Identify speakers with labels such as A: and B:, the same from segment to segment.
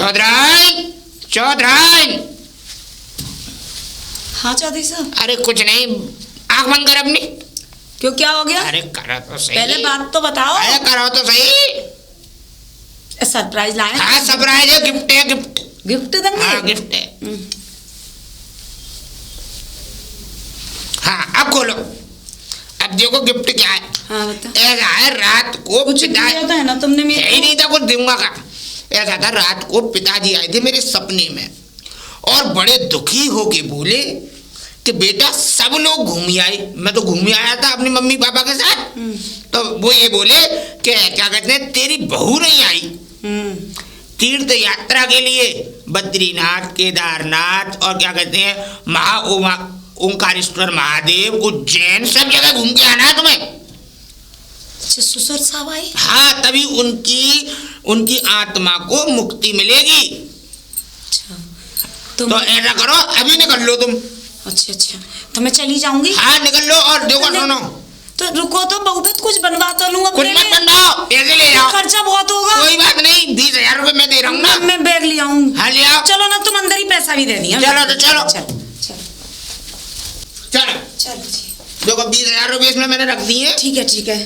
A: चौधराइन, चौधराइन।
B: हाँ चौधरी साहब।
A: अरे कुछ नहीं, आँख बंद कर अपनी।
B: क्यों, क्या हो गया?
A: अरे करो तो सही,
B: पहले बात तो बताओ।
A: अरे करो तो सही।
B: सरप्राइज लाए?
A: हाँ सरप्राइज है, गिफ्ट है, गिफ्ट।
B: गिफ्ट देंगे?
A: हाँ गिफ्ट है। हाँ अब खोलो, अब देखो गिफ्ट क्या है।
B: हाँ बता।
A: ऐसा है, रात को
B: कुछ दिया तो है ना तुमने मेरे
A: को? नहीं था, कुछ दूंगा का। ऐसा था, रात को पिताजी आए थे मेरे सपने में और बड़े दुखी होके बोले कि बेटा सब लोग घूम आए। मैं तो घूम आया था अपनी मम्मी पापा के साथ, तो वो ये बोले कि क्या कहते हैं, तेरी बहू नहीं आई तीर्थ यात्रा के लिए बद्रीनाथ, केदारनाथ और क्या कहते हैं ओंकारेश्वर महादेव, उज्जैन, सब जगह घूम के आना है तुम्हें।
B: अच्छा ससुर साहब आए?
A: हाँ, तभी उनकी आत्मा को मुक्ति मिलेगी।
B: अच्छा
A: तो ऐसा करो, अभी निकल लो तुम।
B: अच्छा अच्छा, तो मैं चली जाऊंगी?
A: हाँ निकल लो। और देखो सुनो,
B: तो रुको तो बहू पे कुछ बनवा तो लूंगा।
A: कुछ मत बनवाओ, पैसे ले जाओ।
B: खर्चा बहुत होगा।
A: कोई बात नहीं, 20,000 रुपए मैं दे रहा हूँ ना।
B: मैं बैग ले आऊँ।
A: हाँ ले आओ।
B: चलो ना, तुम अंदर ही पैसा भी दे दिया।
A: चलो तो चलो
B: चलो
A: चलो
B: चलो जी।
A: देखो 20,000 रुपए इसमें मैंने रख दिए।
B: ठीक है ठीक है।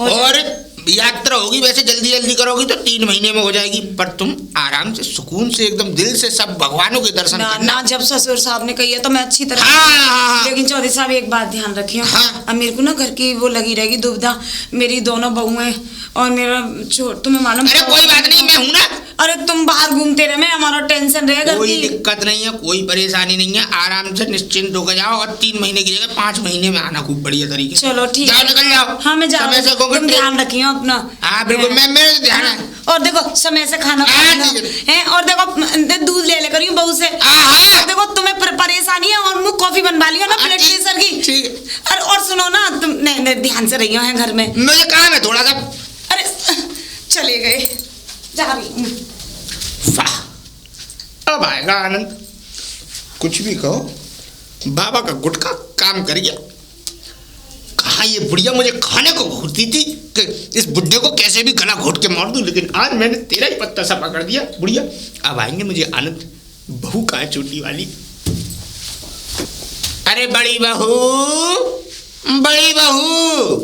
A: और यात्रा होगी, वैसे जल्दी जल्दी करोगी तो 3 महीने में हो जाएगी, पर तुम आराम से सुकून से एकदम दिल से सब भगवानों के दर्शन
B: ना,
A: करना।
B: ना जब ससुर साहब ने कही है तो मैं अच्छी तरह।
A: हाँ।
B: लेकिन चौधरी साहब एक बात ध्यान रखियो।
A: हाँ।
B: अब मेरे को ना घर की वो लगी रहेगी दुविधा, मेरी दोनों बहुएं और मेरा तुम्हें मालूम।
A: अरे कोई बात नहीं, मैं हूँ ना।
B: अरे तुम बाहर घूमते रहे, मैं हमारा टेंशन रहेगा।
A: कोई दिक्कत नहीं है, कोई परेशानी नहीं है, आराम से निश्चिंत होकर जाओ और 3 महीने की जगह 5 महीने में आना खूब बढ़िया तरीके से।
B: चलो ठीक है,
A: निकल जाओ।
B: हाँ मैं जा रही हूँ, तुम ध्यान रखियो अपना।
A: हाँ बिल्कुल, मैं मेरे ध्यान है।
B: और देखो समय से खाना है, और देखो दूध ले ले करियो बहू से। देखो तुम्हें परेशानी है और मुझे कॉफी बनवा लियो ना ब्लड प्रेशर की। और सुनो ना, तुम ध्यान से रहियो है घर में।
A: मुझे काम है थोड़ा सा।
B: अरे चले गए, जा रही हूँ।
A: अब आएगा आनंद। कुछ भी कहो, बाबा का गुटखा काम कर गया। कहा ये बुढ़िया मुझे खाने को घूरती थी कि इस बुढ़े को कैसे भी गला घोट के मार दूं, लेकिन आज मैंने तेरा ही पत्ता सा पकड़ दिया बुढ़िया। अब आएंगे मुझे आनंद। बहू कहाँ है छोटी वाली? अरे बड़ी बहू, बड़ी बहू,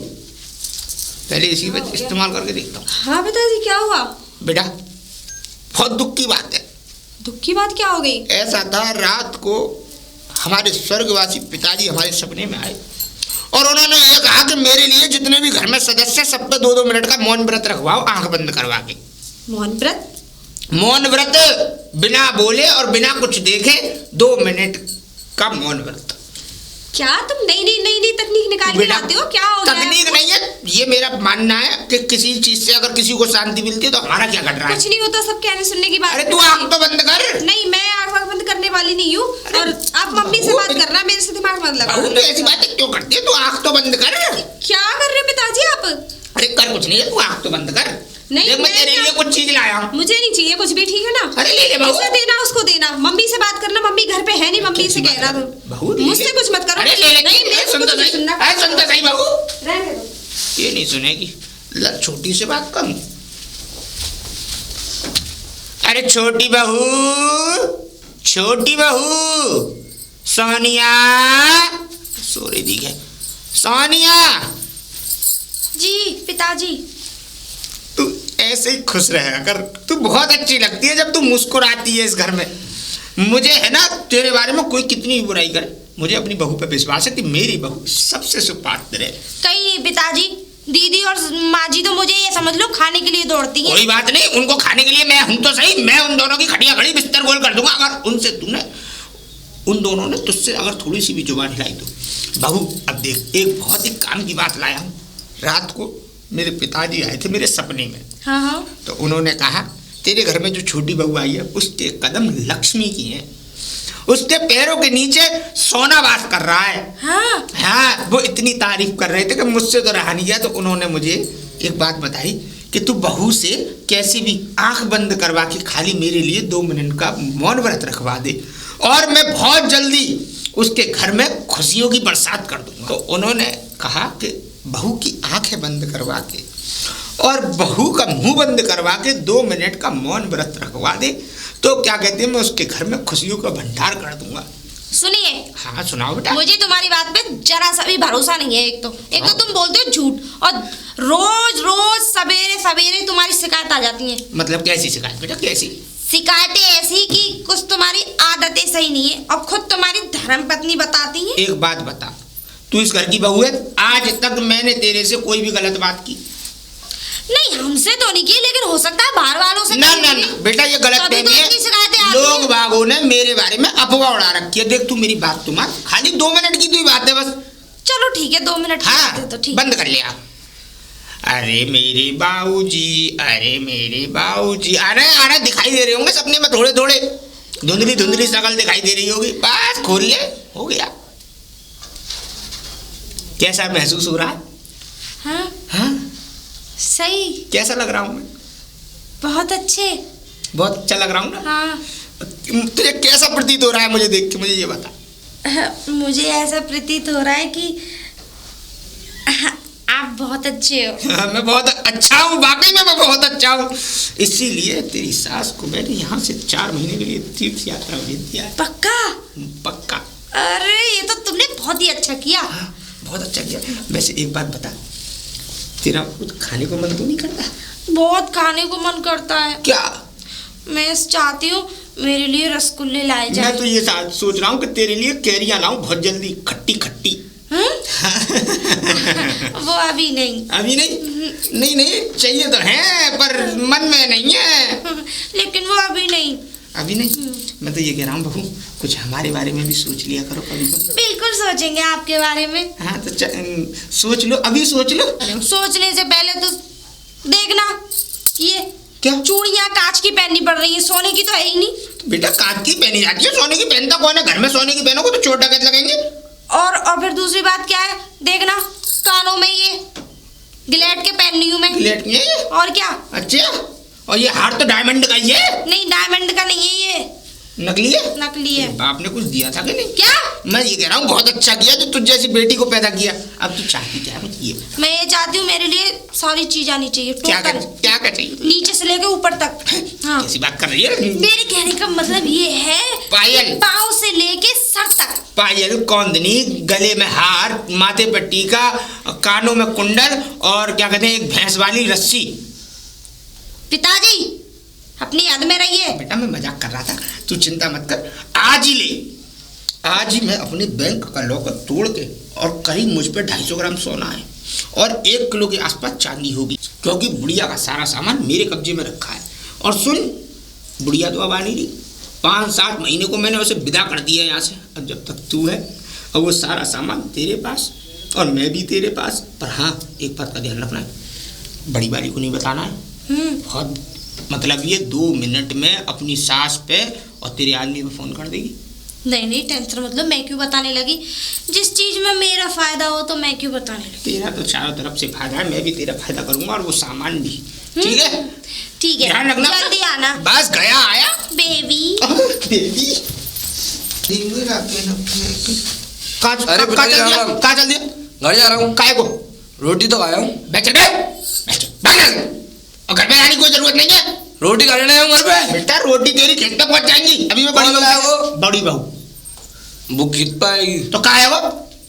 A: पहले इसी पे इस्तेमाल करके देखता हूँ।
B: हाँ पिताजी क्या हुआ?
A: बेटा बहुत दुख की बात है।
B: दुख की बात क्या हो गई?
A: ऐसा था, रात को हमारे स्वर्गवासी पिताजी हमारे सपने में आए और उन्होंने ये कहा कि मेरे लिए जितने भी घर में सदस्य सब पे 2-2 मिनट का मौन व्रत रखवाओ, आंख बंद करवा के।
B: मौन व्रत?
A: मौन व्रत, बिना बोले और बिना कुछ देखे 2 मिनट का मौन व्रत।
C: क्या तुम नई तकनीक निकाल के लाते हो? क्या हो गया?
A: तकनीक नहीं है, ये मेरा मानना है कि किसी चीज से अगर किसी को शांति मिलती है तो हमारा क्या घट रहा है?
C: कुछ नहीं होता, सब कहने सुनने की बात।
A: अरे तू आंख तो बंद कर।
C: नहीं, मैं आंख बंद करने वाली नहीं हूँ। और आप मम्मी से बात करना, मेरे से दिमाग मत लगाओ।
A: तो ऐसी बातें क्यों करती है? तू आंख तो बंद कर।
C: क्या कर रहे हो पिताजी आप?
A: अरे कर कुछ नहीं है, तू आंख तो बंद कर।
C: नहीं,
A: देख मैं तेरे लिए कुछ चीज लाया हूँ।
C: मुझे नहीं चाहिए कुछ भी, ठीक है ना?
A: अरे ले ले बहू।
C: उसे देना, उसको देना। मम्मी से बात करना, मम्मी घर पे है नहीं, मम्मी से कहना। मुझसे कुछ मत करो।
A: अरे ले ले।
C: नहीं, मैं
A: सुन तो सही, सुन तो सही बहू।
C: रहने दो।
A: ये नहीं सुनेगी, छोटी से बात कम। अरे छोटी बहू, छोटी बहू, सोनिया, सो रही थी क्या? सोनिया
C: जी पिताजी।
A: तू ऐसे ही खुश रहा कर, तू बहुत अच्छी लगती है जब तू मुस्कुराती है इस घर में। मुझे है ना तेरे बारे में कोई कितनी भी बुराई करे, मुझे अपनी बहू पे विश्वास है कि मेरी बहू सबसे सुपात्र है।
C: कहीं पिताजी, दीदी और माँ जी तो मुझे ये समझ लो खाने के लिए दौड़ती हैं।
A: कोई बात नहीं, उनको खाने के लिए मैं हूं तो सही, मैं उन दोनों की खटिया खड़ी बिस्तर गोल कर दूंगा अगर उनसे तूने, उन दोनों ने तुझसे अगर थोड़ी सी भी जुबान हिलाई तो। बहू अब देख, एक बहुत ही काम की बात लाया हूँ। रात को मेरे पिताजी आए थे मेरे सपने में।
C: हाँ।
A: तो उन्होंने कहा तेरे घर में जो छोटी बहू आई है उसके कदम लक्ष्मी की हैं, उसके पैरों के नीचे सोना वास कर रहा है। हाँ, वो इतनी तारीफ कर रहे थे कि मुझसे तो रहा नहीं गया। तो उन्होंने मुझे एक बात बताई कि तू बहू से कैसे भी आंख बंद करवा के खाली मेरे लिए 2 मिनट का मौन व्रत रखवा दे और मैं बहुत जल्दी उसके घर में खुशियों की बरसात कर दूंगा। तो उन्होंने कहा कि बहू की आंखें बंद करवा के और बहू का मुंह बंद करवा के 2 मिनट का मौन व्रत रखवा दे तो क्या कहते हैं, मैं उसके घर में खुशियों का भंडार कर दूंगा।
C: सुनिए।
A: हाँ सुनाओ बेटा।
C: मुझे तुम्हारी बात पे जरा सा भी भरोसा नहीं है। एक तो तुम बोलते हो झूठ, और रोज रोज सवेरे सवेरे तुम्हारी शिकायत आ जाती है।
A: मतलब कैसी शिकायत बेटा, कैसी
C: शिकायतें? ऐसी कि कुछ तुम्हारी आदतें सही नहीं है, और खुद तुम्हारी धर्मपत्नी बताती है।
A: एक बात बता, तू इस घर की बहू है, आज तक मैंने तेरे से कोई भी गलत बात की?
C: नहीं, हमसे तो नहीं की, लेकिन हो सकता है बाहर वालों से।
A: ना ना ना बेटा, ये गलत फहमी है। लोग बागों ने मेरे बारे में अफवाह उड़ा रखी है। देख तू मेरी बात तो मान, खाली 2 मिनट की तो बात है बस।
C: चलो ठीक है, 2 मिनट।
A: हाँ
C: तो ठीक,
A: बंद कर लिया। अरे मेरे बाबूजी, अरे मेरे बाबूजी, अरे दिखाई दे रहे होंगे सपने में थोड़े थोड़े, धुंधली धुंधली शकल दिखाई दे रही होगी। बस खोल ले, हो गया। कैसा महसूस हो रहा है?
C: हाँ
A: हाँ
C: सही।
A: कैसा लग रहा हूँ मैं?
C: बहुत अच्छे।
A: बहुत अच्छा लग रहा हूँ ना?
C: हाँ।
A: तुझे कैसा प्रतीत हो रहा है मुझे देख के, मुझे ये बता।
C: मुझे ऐसा प्रतीत हो रहा है कि आप बहुत अच्छे हो।
A: हाँ, मैं बहुत अच्छा हूँ, वाकई में मैं बहुत अच्छा हूँ। इसीलिए तेरी सास को मैंने यहाँ से 4 महीने के लिए तीर्थ यात्रा भेज दिया है।
C: पक्का?
A: पक्का।
C: अरे ये तो तुमने बहुत ही अच्छा किया।
A: हाँ, बहुत अच्छा किया। वैसे एक बात बता, तेरा कुछ खाने को मन तो नहीं करता?
C: बहुत खाने को मन करता है।
A: क्या?
C: मैं चाहती हूँ मेरे लिए रसगुल्ले लाए जाए।
A: मैं तो ये सोच रहा हूँ कि तेरे लिए कैरियां लाऊं बहुत जल्दी, खट्टी खट्टी।
C: वो अभी नहीं।
A: अभी नहीं? नहीं नहीं, चाहिए तो है पर मन में नहीं है।
C: लेकिन वो अभी नहीं।
A: अभी नहीं? मैं तो ये कह रहा हूँ बहू, कुछ हमारे बारे में भी सोच लिया करो कभी कभी।
C: बिल्कुल सोचेंगे आपके बारे में।
A: हाँ तो सोच लो, अभी सोच लो।
C: सोचने से पहले तो देखना, ये
A: क्या
C: चूड़ियाँ कांच की पहननी पड़ रही है, सोने की तो है ही नहीं।
A: तो बेटा कांच की पहनी जाती है, सोने की पहनता कौन है? घर में सोने की पहनोगे तो चोट डकैत लगेंगे।
C: और फिर दूसरी बात क्या है, देखना कानों में ये गिलेट के पहननी हूँ मैं।
A: गिलेट नहीं है ये?
C: और क्या?
A: अच्छा, और ये हार तो डायमंड का ही है?
C: नहीं, डायमंड का नहीं है ये,
A: नकली है।
C: नकली है।
A: बाप ने कुछ दिया था कि नहीं?
C: क्या?
A: मैं ये कह रहा हूँ बहुत अच्छा किया जो तुझ जैसी बेटी को पैदा किया। अब तू चाहती क्या है मुझे ये?
C: मैं ये चाहती हूँ मेरे लिए सारी चीज आनी चाहिए,
A: क्या
C: टोटल।
A: क्या चाहिए?
C: नीचे से लेके ऊपर तक। हाँ।
A: कैसी बात कर रही है?
C: मेरे कहने का मतलब ये है,
A: पायल,
C: पाँव से लेके सर तक।
A: पायल, कौंदनी, गले में हार, माथे पर टीका, कानों में कुंडल, और क्या कहते हैं एक भैंस वाली रस्सी।
C: पिताजी अपनी याद में रहिए।
A: बेटा मैं मजाक कर रहा था, तू चिंता मत कर। आज ही ले, आज ही मैं अपने बैंक का लॉकर तोड़ के, और करीब मुझ पे 250 ग्राम सोना है और 1 किलो के आसपास चांदी होगी, क्योंकि बुढ़िया का सारा सामान मेरे कब्जे में रखा है। और सुन, बुढ़िया तो अब आ नहीं रही, 5-7 महीने को मैंने उसे विदा कर दिया यहाँ से। अब जब तक तू है और वो सारा सामान तेरे पास और मैं भी तेरे पास। पर हाँ, एक बात का ध्यान रखना है, बड़ी वाली को नहीं बताना है। बहुत मतलब ये 2 मिनट में अपनी सास पे और तेरे आदमी पे फोन कर देगी।
C: नहीं टेंशन मतलब, मैं क्यों बताने लगी? जिस चीज में मेरा फायदा हो तो मैं क्यों बताने लगी?
A: तेरा तो चारों तरफ से फायदा है, मैं भी तेरा फायदा करूंगा, और वो सामान भी। ठीक है?
C: ठीक है,
A: ध्यान रखना,
C: जल्दी आना।
A: बस गया आया
C: बेबी।
A: बेबी कहाँ चल दिया?
D: घर जा रहा हूँ।
A: काय को?
D: रोटी तो खाया हूँ।
A: बैठ और घर में आने की कोई जरूरत नहीं है।
D: रोटी खाने नहीं घर पे।
A: बेटा रोटी तेरी खेत तक पहुंच जाएंगी। अभी मैं बड़ी बहू
D: वो खेत पे आएगी
A: तो कहा है वो?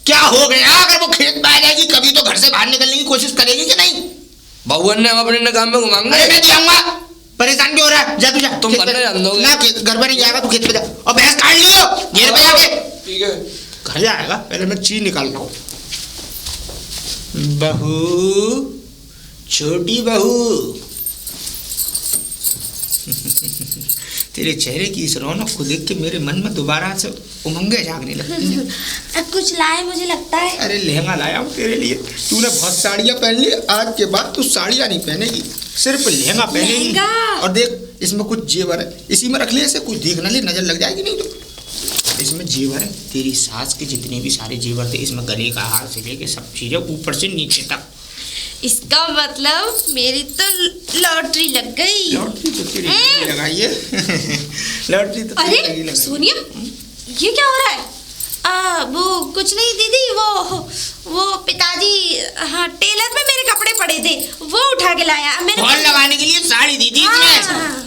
A: क्या हो गया अगर वो खेत में आ जाएगी? कभी तो घर से बाहर निकलने की कोशिश करेगी कि नहीं?
D: बहुअन ने हम अपने काम में घुमाएंगे।
A: अरे मैं जाऊंगा, परेशान क्यों हो रहा है? जा तू जा,
D: तुम करने जान दोगे
A: ना, घर पर नहीं जाएगा तू, खेत पे जा और भैंस काट लियो घेर पे जाके।
D: ठीक है,
A: घर जाएगा, पहले मैं चीज निकाल रहा हूँ। बहू, छोटी बहू, तेरे चेहरे की इस रौनक को देख के मेरे मन में दोबारा से उमंगे जागने लगती हैं।
C: कुछ लाए मुझे लगता है।
A: अरे लहंगा लाया हूँ तेरे लिए। तूने बहुत साड़ियाँ पहन ली, आज के बाद तू साड़ियाँ नहीं पहनेगी, सिर्फ लहंगा पहनेगी। और देख इसमें कुछ जेवर है, इसी में रख ले, इसे कुछ देख ना ले, नजर लग जाएगी नहीं तो। इसमें जेवर है, तेरी सास के जितने भी सारे जेवर थे इसमें, गले का हार से लेके सब चीजें ऊपर से नीचे तक।
C: इसका मतलब मेरी तो लॉटरी लग गई।
A: लॉटरी तो तेरी लगाई है। लॉटरी तो तेरी
C: अरे
A: लगाई।
C: सोनिया, ये क्या हो रहा है? वो कुछ नहीं दीदी, वो पिताजी, हाँ टेलर में मेरे कपड़े पड़े थे, वो उठा के लाया मैंने।
A: फॉल लगाने के लिए साड़ी दी थी इसने,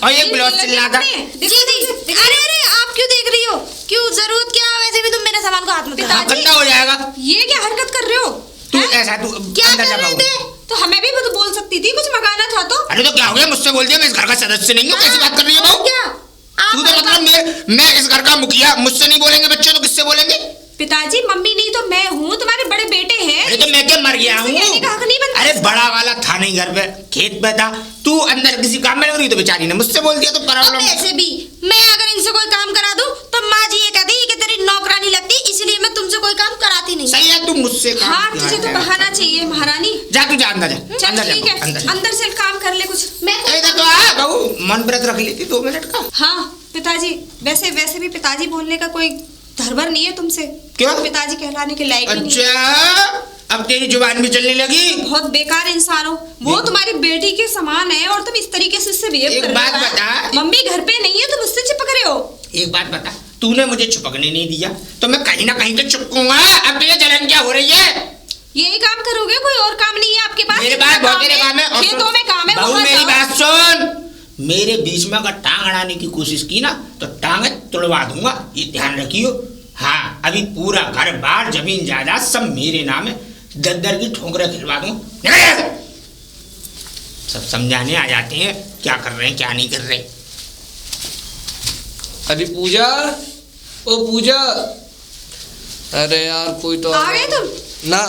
A: और एक ब्लाउज सिलना था।
C: जी जी। अरे आप क्यों देख रही हो? क्यों, जरूरत क्या? वैसे भी तुम मेरे सामान को हाथ मत लगाओ।
A: गंदा हो जाएगा।
C: ये क्या हरकत कर रहे हो?
A: तू
C: हैं?
A: ऐसा तू
C: क्या
A: अंदर
C: कर
A: जा
C: रहे
A: बहू।
C: थे? तो हमें भी तो बोल सकती थी, कुछ मंगाना था तो।
A: अरे तो क्या हो गया, मुझसे बोल दिया, मैं इस घर का सदस्य नहीं हूँ, कैसी बात कर रही है
C: और
A: बहू?
C: क्या? आप
A: तू तो मतलब मैं इस घर का मुखिया, मुझसे नहीं बोलेंगे बच्चे तो किससे बोलेंगे?
C: पिताजी, मम्मी नहीं तो मैं हूँ, तुम्हारे बड़े बेटे हैं।
A: अरे तो मैं क्या मर गया हूँ?
C: कहने का हक नहीं बनता।
A: अरे बड़ा वाला था नहीं घर पे, खेत पे था, तू अंदर किसी काम में लग रही तो बेचारी ने मुझसे बोल दिया तो
C: अब
A: प्रॉब्लम।
C: ऐसे भी मैं अगर इनसे कोई काम करा दूं तो माँ जी ये कहती है कि तेरी नौकरानी लगती, इसलिए मैं तुमसे कोई काम कराती नहीं।
A: सही है, तू मुझसे काम
C: हाँ,
A: किया
C: तुझे तो
A: है।
C: बहाना चाहिए महारानी।
A: जा तू जा अंदर जा,
C: चल
A: अंदर
C: ठीक
A: जा,
C: है,
A: अंदर जा।
C: अंदर से काम कर ले कुछ। मैं
A: इधर तो आ बहू, मन व्रत रख लेती 2 मिनट का।
C: हाँ पिताजी, वैसे भी पिताजी बोलने का कोई धरबर नहीं है तुमसे।
A: क्यों?
C: पिताजी कहलाने के लायक ही नहीं है।
A: अच्छा, अब तेरी जुबान भी चलने लगी।
C: बहुत बेकार इंसान हो। वो तुम्हारी बेटी के समान है और तुम इस तरीके से उससे बिहेव
A: एक
C: कर
A: बात
C: रहे हो।
A: बता।
C: मम्मी घर पे नहीं है, तुम उससे चिपक रहे हो।
A: एक बात बता, तूने मुझे छुपकने नहीं दिया तो मैं कहीं ना कहीं तो चिपकूंगा। अब तुझे जलन क्या हो रही है?
C: यही काम करोगे, कोई और काम नहीं है आपके पास?
A: मेरे पास बहुत तेरे काम है। और
C: खेतों
A: सुन,
C: में काम है,
A: बहू
C: वहाँ
A: मेरी
C: जाओ।
A: बात सुन, मेरे बीच में अगर टांग अड़ाने की कोशिश की ना तो टांगे तुड़वा दूंगा, ये ध्यान रखियो। हाँ, अभी पूरा घर बार जमीन जायदाद सब मेरे नाम है, दद्दर की ठोकरें खिलवा दूं। निकल यहाँ से। सब समझाने आ जाते हैं क्या कर रहे हैं क्या नहीं कर रहे।
D: अरे पूजा, ओ पूजा, अरे यार कोई तो
C: आ गए तुम?
D: ना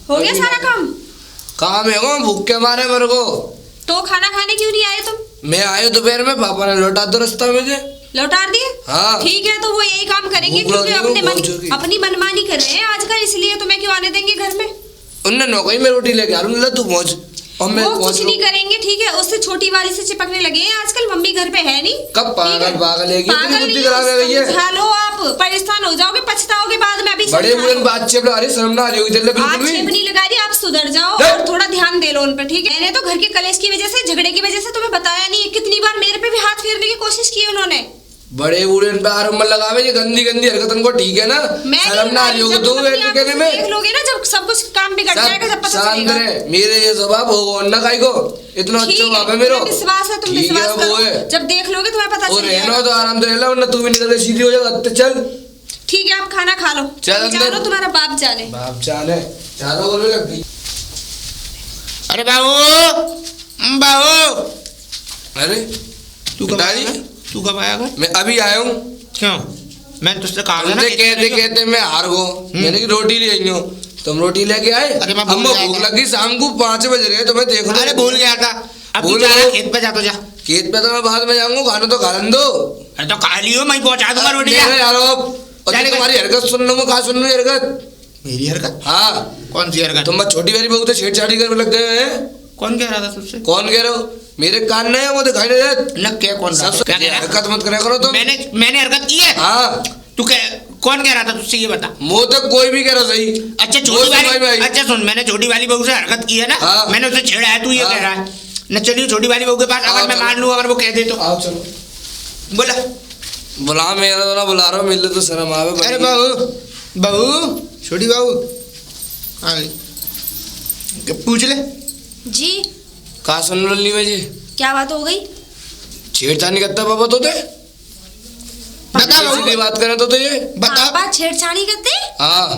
C: हो गया सारा काम?
D: काम है वो, भूख के मारे मेरे को।
C: तो खाना खाने क्यों नहीं आए तुम?
D: मैं आया दोपहर में, पापा ने लौटा दो रास्ता मुझे।
C: लौटा दिए?
D: हाँ।
C: ठीक है, तो वो यही काम करेंगे
D: भूख
C: क्योंकि
D: लगी हो, बहुत जोर की।
C: अपनी मनमानी कर रहे हैं आजकल, इसलिए तुम्हें क्यों आने देंगे घर में?
D: उनने नौकरी में रोटी लेके आ रहा हूँ, तू पहुंच। और मैं
C: वो
D: पहुंच
C: कुछ नहीं करेंगे, ठीक है? उससे छोटी वाली से चिपकने लगे हैं आजकल, मम्मी घर पे है नहीं।
D: कब
C: ठीक है?
D: पागल है,
C: पागल
D: कितनी बुद्धि
C: नहीं
D: खराब है
C: हो,
D: ये।
C: समझा लो आप, परेशान हो जाओगे, पछताओगे बाद में। अभी
D: बड़े
C: समझा
D: बुरे
C: लो।
D: बात चेप लगा रही, शर्म ना आ रही होगी तेरे बिल्कुल
C: आक्षेप
D: भी।
C: नहीं लगा रही, आप सुधर जाओ
D: दे।
C: और थोड़ा ध्यान दे लो उन पर, ठीक है? मैंने तो घर के कलेश की वजह से, झगड़े की वजह से तुम्हें बताया नहीं, कितनी बार मेरे पे भी हाथ फेरने की कोशिश की उन्होंने।
D: बड़े बूढ़े पे आरोप मत लगावे, ये गंदी गंदी हरकतन को, ठीक है ना?
C: मैं
D: शर्म ना आ रही होगी तो कहने में।
C: देख लोगे ना जब सब कुछ काम बिगड़ जाएगा, जब पता
D: शांत
C: चलेगा।
D: रहे, मेरे ये स्वभाव हो ना काई को इतना
C: ठीक
D: अच्छा
C: है,
D: बाप है मेरा।
C: तुम्हें विश्वास है, तुम
D: ठीक है,
C: विश्वास
D: वो
C: करो,
D: है।
C: जब देख लोगे तुम्हें पता
D: और
C: चलेगा।
D: रहना तो आराम से रहना, वरना तू भी निकल के सीधी हो जाएगा। तो चल
C: ठीक है, आप खाना खा लो।
D: चल अंदर।
C: जानो, तुम्हारा बाप जाने।
D: बाप जाने, ज्यादा बोलने लग गई।
A: अरे बाबू, बाबू,
D: अरे
A: तू कब
D: पिताजी?
A: आया? तू कब आया घर?
D: मैं अभी आया हूँ।
A: क्यों? मैं तुझसे कहा था ना
D: तुमसे
A: कि-
D: कहते कहते मैं हार गो, मैंने की रोटी ले आई हूँ, तुम रोटी लेके आए।
A: अरे मैं भूल
D: हमको
A: गया
D: भूख
A: था।
D: लगी, शाम को 5 बज रहे, तो मैं देख लो।
A: अरे भूल गया था। अब
D: भूल
A: तू जा,
D: गए?
A: खेत पे जा तो जा।
D: खेत पे तो मैं बाद में जाऊंगा, खाना तो खा दो।
A: अरे तो खा लियो, मैं पहुंचा दूंगा रोटी।
D: मेरे
A: जा।
D: आरोप और
A: चल,
D: तुम्हारी हरकत सुन लो, मैं कहा सुन लूं ये हरकत।
A: मेरी हरकत?
D: हाँ,
A: कौन सी हरकत?
D: तुम बस छोटी वाली बहू तो छेड़छाड़ी करने लग गए हैं।
A: कौन कह रहा था तुझसे?
D: कौन कह रहे हो? मेरे कान नहीं है, वो दिखाई नहीं देते।
A: न क्या कौन रहा था?
D: सब
A: क्या कह रहा?
D: हरकत मत करा करो तुम।
A: मैंने हरकत की है?
D: हाँ,
A: तू कौन कह रहा था तुझसे, ये बता।
D: मुँह तक कोई भी कह रहा सही।
A: अच्छा
D: वो
A: छोटी
D: सुनाई
A: वाली,
D: भाई।
A: अच्छा सुन, मैंने छोटी वाली बहू से हरकत की है ना,
D: हाँ।
A: मैंने उसे छेड़ा है, तू ये
D: हाँ।
A: कह रहा है न? चलिए छोटी वाली बहू के पास, अगर मैं मान लूं, अगर वो कह दे तो
D: आओ चलो।
A: बोला।
D: बुला, मेरा तो ना बुला रहा हूँ, मिल तो शर्म आवे।
A: अरे बहू, बहू, छोटी बहू, हाँ, पूछ ले।
C: जी
D: कहा सुन लो ली मुझे,
C: क्या बात हो गई?
D: छेड़छाड़ी करता पापा तो थे।
A: बता बहू,
D: सीधी बात करें तो ये
A: बता।
C: पापा छेड़छाड़ी करते?
D: हाँ,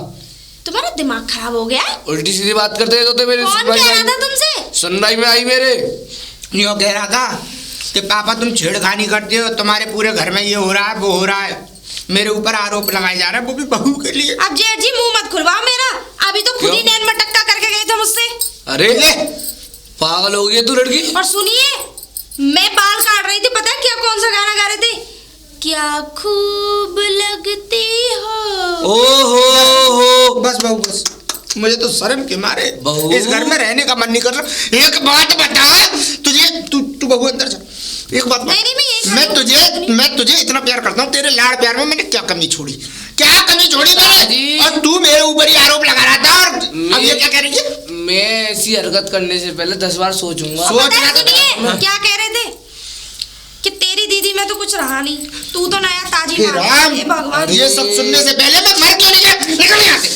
C: तुम्हारा दिमाग खराब हो गया है?
D: उल्टी सीधी बात करते तो मेरे
C: कौन कह रहा था तुमसे?
D: सुनवाई में आई मेरे।
A: यो कह रहा था कि पापा तुम छेड़खानी करते हो, तुम्हारे पूरे घर में ये हो रहा है वो हो रहा है, मेरे ऊपर आरोप लगाए जा रहा है, वो भी बहू के लिए।
C: अब जेठ जी मुंह मत खुलवाओ मेरा, अभी तो खुद ही
D: क्यों?
C: नैन मटक्का करके गए थे मुझसे।
D: अरे
A: ले,
D: पागल हो गई है तू लड़की।
C: और सुनिए, मैं बाल काट रही थी, पता है क्या, कौन सा गाना गा रहे थे? क्या खूब लगती हो।
D: ओहो,
A: बस बहू बस, मुझे तो शर्म के मारे
D: बहू।
A: इस घर में रहने का मन नहीं कर रहा। एक बात बता तुझे, तू बहू अंदर जा, एक बात बता।
C: नहीं, मैं यही
A: मैं तुझे इतना प्यार करता हूँ, तेरे लाड़ प्यार में मैंने क्या कमी छोड़ी, क्या कमी छोड़ी मैंने?
D: जी।
A: और तू मेरे ऊपर ही आरोप लगा रहा था, और अब ये क्या कह रही है?
D: मैं ऐसी हरकत करने से पहले 10 बार सोचूंगा।
A: सोच
C: पता है,
A: रहा था।
C: सुनिए क्या कह रहे थे कि तेरी दीदी में में तो कुछ रहा नहीं, तू तो नया ताजी
A: हे
C: मार।
A: राम,
C: हे भगवान,
A: ये सब सुनने से पहले मैं मर क्यों नहीं गया? निकल यहाँ से।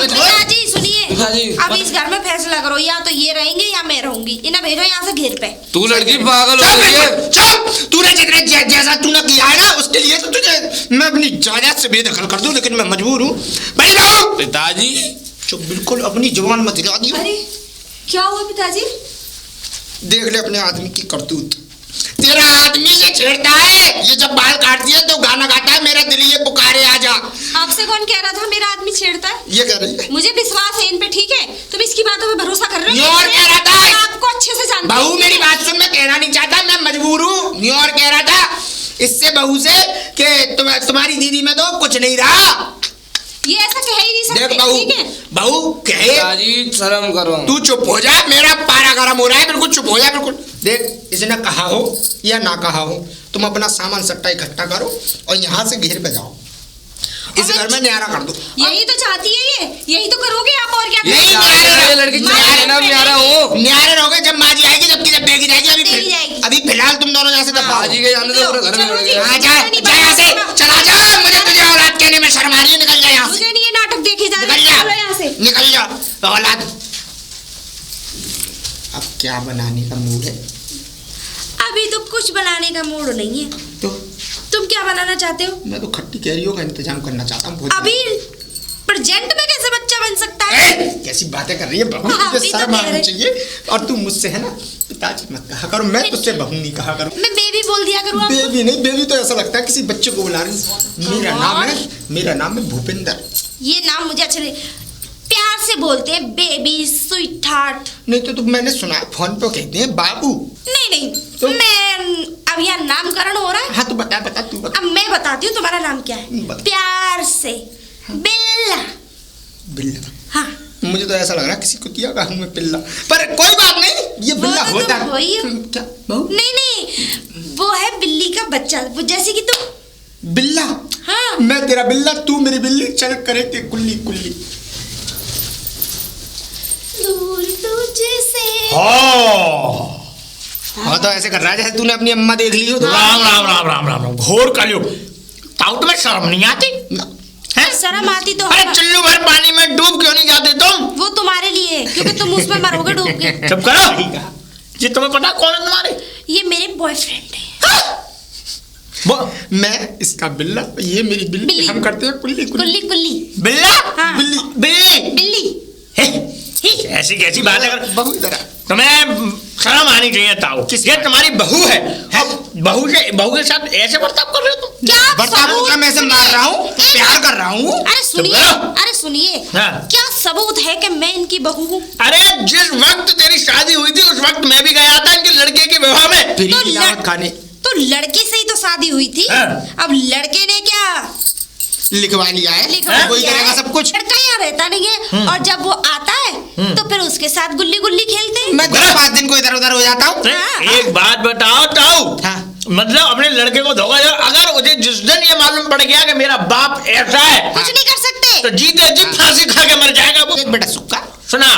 C: पिताजी सुनिए,
D: पिताजी,
C: अब इस घर में फैसला करो, या तो ये रहेंगे या मैं रहूंगी। इन्हें भेजो यहाँ से घेर पे।
D: तू लड़की पागल हो गई है।
A: चुप, तूने जितने जैसा तूने किया है ना उसके लिए तो तुझे मैं अपनी जायदाद से बेदखल कर दूं, लेकिन मैं मजबूर हूँ। बैठ जाओ।
D: पिताजी
A: चुप, बिल्कुल अपनी जुबान मत हिला दियो।
C: अरे क्या हुआ पिताजी?
A: देख ले अपने आदमी की करतूत। तेरा आदमी से छेड़ता है, ये जब बाल काटती है तो गाना गाता है, मेरा दिल ये पुकारे आजा।
C: आपसे कौन कह रहा था मेरा आदमी छेड़ता है?
A: ये कह रही है।
C: मुझे विश्वास है इन पे, ठीक है? तुम इसकी बातों पे भरोसा कर रहे हो?
A: न्योर कह रहा था।
C: मैं आपको अच्छे से जानती हूँ।
A: बहू मेरी बात सुन, मैं कहना नहीं चाहता, मैं मजबूर हूँ। न्योर कह रहा था इससे बहू से कि तुम्हारी दीदी में तो कुछ नहीं रहा।
C: ये ऐसा कह ही नहीं सकते,
A: देख बहू,
C: ठीक है?
A: बहू कहे
D: पिताजी शर्म करो।
A: तू चुप हो जा, मेरा पारा गरम हो रहा है, बिल्कुल चुप हो जा बिल्कुल। देख, इसने कहा हो या ना कहा हो, तुम अपना सामान सट्टा इकट्ठा करो और यहाँ से घेर पे जाओ, इस घर में न्यारा कर दो।
C: यही तो चाहती है ये, यही तो करोगे आप, और क्या
A: नहीं,
C: करोगे?
A: ये
D: लड़की
C: न्यारा
D: हो।
A: न्यारे रहोगे जब माँ जी आएगी, जबकि जब बेगी जाएगी।
C: बेगी जाएगी।
A: अभी फिलहाल तुम दोनों यहाँ से दफा हो।
D: आज ही के जाने दो, पूरे घर में लड़ गया।
A: हाँ, जा यहाँ से, चला जा। मुझे तुझे औलाद कहने में शर्म आ रही है, निकल जा यहाँ से।
C: मुझे नहीं ये नाटक देखे जा
A: निकल
C: रहे,
A: जा,
C: चलो यहाँ से।
A: निकल जा औलाद। अब क्या बनाने का मूड है?
C: अभी तो कुछ बनाने का मूड नहीं है।
A: तो
C: तुम क्या बनाना चाहते हो?
A: मैं तो खट्टी कैरियों का इंतजाम करना चाहता हूँ।
C: अभी प्रेजेंट में कैसे बच्चा बन सकता है?
A: कैसी बातें कर रही है बहू,
C: हाँ,
A: तुझे
C: अभी तो
A: शर्म
C: कह
A: आनी
C: रहे।
A: चाहिए। और तू मुझसे है ना पिताजी मत कहा करो, मैं तुझसे बहू नहीं कहा करूँ।
C: मैं बेबी बोल दिया करूँ आपको?
A: बेबी नहीं, बेबी तो ऐसा लगता है किसी बच्चे को बुला रही। मेरा नाम है भूपिंदर।
C: ये नाम मुझे अच्छा नहीं, प्यार से बोलते हैं बेबी, स्वीट हार्ट।
A: नहीं तो मैंने सुना है फोन पे कहते हैं बाबू।
C: नहीं
A: तो?
C: मैं अब यहाँ नामकरण हो रहा है।
A: हाँ तो बता तू बता।
C: अब मैं बताती हूँ तुम्हारा नाम क्या है।
A: बता।
C: प्यार से बिल्ला।
A: बिल्ला?
C: हाँ,
A: मुझे तो ऐसा लग रहा है किसी कुतिया का हूँ मैं पिल्ला, पर कोई बात नहीं, ये बिल्ला
C: वो तो
A: होता
C: तुम हो ही हो।
A: क्या बहू?
C: नहीं, वो है बिल्ली का बच्चा, वो जैसे कि तुम।
A: बिल्ला?
C: हाँ।
A: मैं तेरा बिल्ला, तू मेरी बिल्ली, चल करे के कुल्ली कुल्ली।
C: दूर तुझसे।
A: हाँ तो ऐसे कर रहा है जैसे तूने अपनी अम्मा देख ली हो। तो
E: राम राम राम राम राम राम, घोर कलयुग। ताऊ तुम्हें शर्म नहीं आती है?
C: शर्म आती तो
A: अरे
C: है।
A: चुल्लू भर पानी में डूब क्यों नहीं जाते तुम?
C: वो तुम्हारे लिए है, क्योंकि तुम उसमें मरोगे डूब के।
E: चुप करो। जी तुम्हें पता कौन है तुम्हारे?
C: ये मेरे बॉयफ्रेंड है।
A: मैं इसका बिल्ला, ये मेरी बिल्ली,
C: बिल्ली।
A: हम करते हैं कुल्ली
C: कुल्ली कुल्ली।
E: बिल्ला?
C: हाँ।
A: बिल्ली
E: बिल्ली?
C: बिल्ली।
E: हे, ऐसी कैसी बातें कर।
A: बहू इधर आ।
E: तुम्हें शर्म आनी चाहिए ताऊ, ये तुम्हारी बहू है। अब बहू के साथ ऐसे बर्ताव कर रहे हो तुम?
C: क्या
A: बर्ताव
C: सबूत?
A: मतलब मैं ऐसे मार रहा हूँ, प्यार कर रहा हूँ।
C: अरे सुनिए,
E: करो।
C: अरे सुनिए,
E: हाँ।
C: क्या सबूत है कि मैं इनकी बहू हूँ?
E: अरे जिस वक्त तेरी शादी हुई थी उस वक्त मैं भी गया था इनके लड़के के विवाह में।
A: फ्री
C: तो
A: की दावत खाने
C: तो लड़के से ही तो शादी हुई थी।
E: हाँ।
C: अब लड़के ने क्या
A: लिखवा लिया है,
C: लिखवा
A: वही
C: दिया
A: करेगा
C: है?
A: सब कुछ।
C: लड़का यहाँ रहता नहीं है, और जब वो आता है तो फिर उसके साथ गुल्ली गुल्ली खेलते हैं।
A: मैं 5 दिन को इधर उधर हो जाता हूँ।
C: हाँ।
E: एक बात बताओ ताऊ,
A: हाँ।
E: मतलब अपने लड़के को धोखा दो। अगर मुझे जिस दिन ये मालूम पड़ गया कि मेरा बाप ऐसा है
C: कुछ नहीं कर सकते।
E: तो जीते जी फांसी खा के मर जाएगा वो।
A: एक बेटा सुक्का,
E: सुना?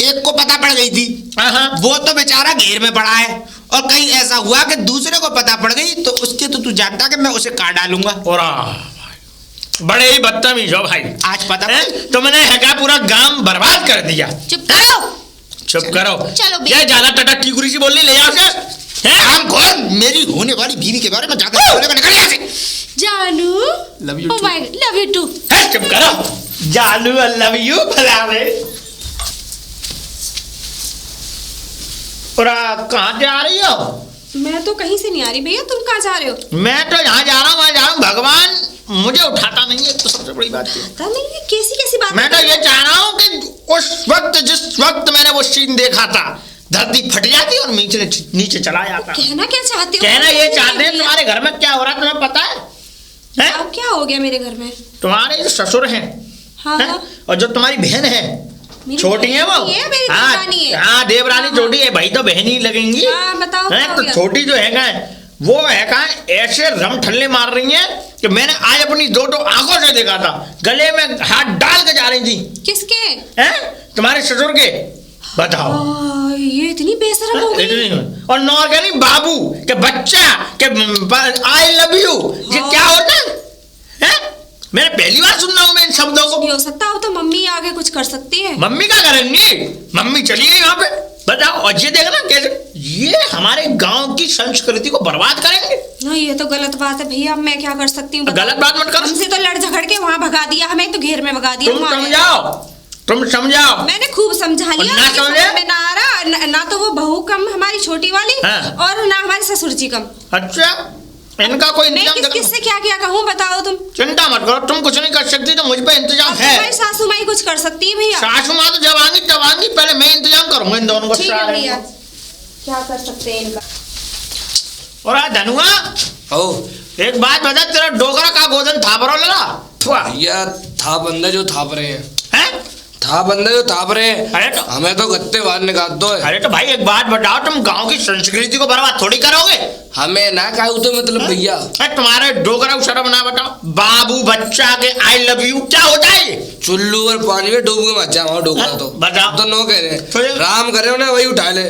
A: एक को पता पड़ गई थी,
E: हाँ।
A: वो तो बेचारा घेर में पड़ा है, और कहीं ऐसा हुआ कि दूसरे को पता पड़ गई तो उसके तो तू जानता कि मैं उसे काट डालूंगा।
E: और बड़े ही बदतमीज हो भाई।
A: आज पता
E: हैं? तुमने है पूरा गांव बर्बाद कर दिया।
C: चुप करो।
E: चुप करो।
C: चलो बे।
E: ये ज्यादा टटक की गुरी सी बोलनी ले जाओ से। हैं?
A: काम खोल, मेरी होने वाली बीवी के बारे में जाकर बोलेगा, निकल यहाँ से।
C: जानू,
A: Love you
C: oh
A: too.
C: my God, love you too।
E: हैं, चुप करो। जानू आई लव यू फलावे। कहाँ जा रही हो?
F: मैं तो कहीं से नहीं आ रही भैया, तुम कहाँ जा रहे हो?
E: मैं तो यहाँ जा रहा हूँ, वहाँ जा रहा हूँ। भगवान मुझे उठाता नहीं है तो सबसे बड़ी बात है।
F: पता नहीं ये कैसी कैसी बात
E: मैं तो ये चाह रहा हूँ कि उस वक्त जिस वक्त मैंने वो सीन देखा था, धरती फट जाती और नीचे चला जाता।
F: कहना क्या चाहते हो?
E: कहना ये चाहते हैं तुम्हारे घर में क्या हो रहा है तुम्हें पता है? हैं?
F: अब क्या हो गया मेरे घर में?
E: तुम्हारे जो ससुर हैं,
F: हाँ,
E: हैं?
F: हाँ।
E: और जो तुम्हारी बहन है,
F: मेरी
E: छोटी है वो।
F: ये मेरी
E: हाँ,
F: देवरानी है।
E: हाँ देवरानी
F: हाँ,
E: छोटी है, भाई तो बहन ही लगेंगी।
F: हाँ, बताओ
E: हैं?
F: क्या हो
E: तो
F: गया?
E: छोटी जो है वो है कहा ऐसे रम ठल्ले मार रही हैं कि मैंने आज अपनी दो आंखों से देखा था। गले में हाथ डाल के जा रही थी।
F: किसके?
E: हैं? तुम्हारे ससुर के। बताओ।
F: ये इतनी बेशरम हो गई।
E: इतनी और नौ क्या नहीं बाबू के बच्चा के आई लव यू, ये क्या होता है? मैंने पहली बार सुन रहा हूँ मैं इन शब्दों को।
F: नहीं हो सकता, अब तो मम्मी आगे कुछ कर सकती है।
E: मम्मी क्या करेंगी? मम्मी चली गई यहाँ पे, बताओ। और ये देखना कैसे ये हमारे गांव की संस्कृति को बर्बाद करेंगे।
F: नहीं, ये तो गलत बात है भैया। अब मैं क्या कर सकती हूँ?
E: गलत बात मत कर।
F: हमसे तो लड़ झगड़ के वहाँ भगा दिया, हमें तो घेर में भगा दिया।
E: तुम समझाओ।
F: मैंने खूब समझा लिया।
E: ना समझे?
F: में ना आ रहा, ना तो वो बहू कम हमारी छोटी वाली,
E: हाँ।
F: और ना हमारे ससुर जी कम।
E: अच्छा, इनका कोई
F: मैं
E: इंतजाम
F: किससे क्या क्या कहूँ, बताओ तुम।
E: चिंता मत करो, तुम कुछ नहीं कर सकती तो मुझ पे इंतजाम है।
F: हमारी सासू माई कुछ कर सकती है भैया।
E: सासू माँ तो जब आएंगी तब आएंगी, पहले मैं इंतजाम करूंगा इन दोनों को।
F: ठीक है भैया, क्या कर सकते हैं इनका।
E: और आज धनुआ
D: ओ
E: एक बात बता, तेरा डोगरा का गोदन था बरो लगा
D: भैया, था बंदे जो थाप रहे हैं,
E: हैं?
D: था बंदे जो थाप रहे हैं।
E: अरे तो
D: हमें तो गत्ते बाहर निकाल दो है।
E: अरे तो भाई एक बात बताओ, तुम गांव की संस्कृति को बर्बाद थोड़ी करोगे।
D: हमें ना काहे तो मतलब भैया।
E: अरे तुम्हारे डोगरा को शर्म ना बताओ, बाबू बच्चा के आई लव यू क्या होता है ये?
D: चुल्लू और पानी में डूब के मत जाओ डोगरा तो।
E: बताओ।
D: तो नो कह रहे
E: तो ये-
D: हैं, राम करे उन्हें वही उठा ले।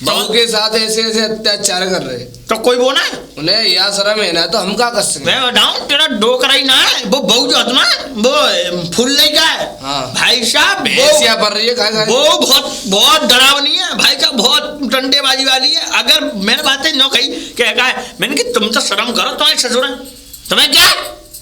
D: बहू के साथ ऐसे ऐसे अत्याचार कर रहे,
E: तो कोई वो ना है?
D: उन्हें या शर्म है ना, तो हम क्या कर सकते
E: मैं बताऊं, तेरा डोकरा ही ना है, वो बहू जो होता है वो फुल नहीं का है।
D: हाँ।
E: भाई साहब
D: भैंसिया पड़ रही है खाए
E: वो बहुत बहुत डरावनी है भाई साहब, बहुत डंडेबाजी वाली है। अगर मैंने बातें न कही क्या कहा है मैंने कि तुम तो शर्म करो, तुम्हारे ससुर हैं, तुम्हें क्या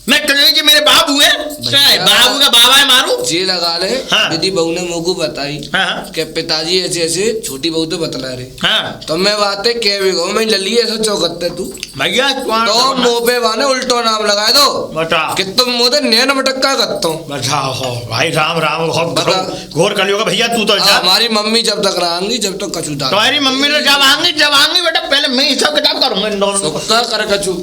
E: मैं तुम्हें कि मेरे बाबू है, क्या है बाबू का बाबा है मारू
D: जी लगा ले।
E: हाँ।
D: यदि बहू ने मुझको बताई
E: हाँ
D: कि पिताजी ऐसे ऐसे, छोटी बहू तो बतला रहे,
E: हाँ
D: तो मैं बातें कह भी गो, मैं लली ऐसा चौकत्ते तू
E: भैया
D: तो मुंह पे वाने उल्टो नाम लगाए दो
E: बताओ
D: कि तुम मुझे नैन मटक्का करता हूँ।
E: बताओ हो भाई, राम राम बहुत
D: बता।
E: घोर कलियोगा भैया। तू तो जा,
D: हमारी मम्मी जब तक रहेंगी जब तक कछू दाल
E: तुम्हारी मम्मी तो जब आएंगी बेटा, पहले मैं हिसाब किताब करूंगा इन दोनों को।
D: कर कछू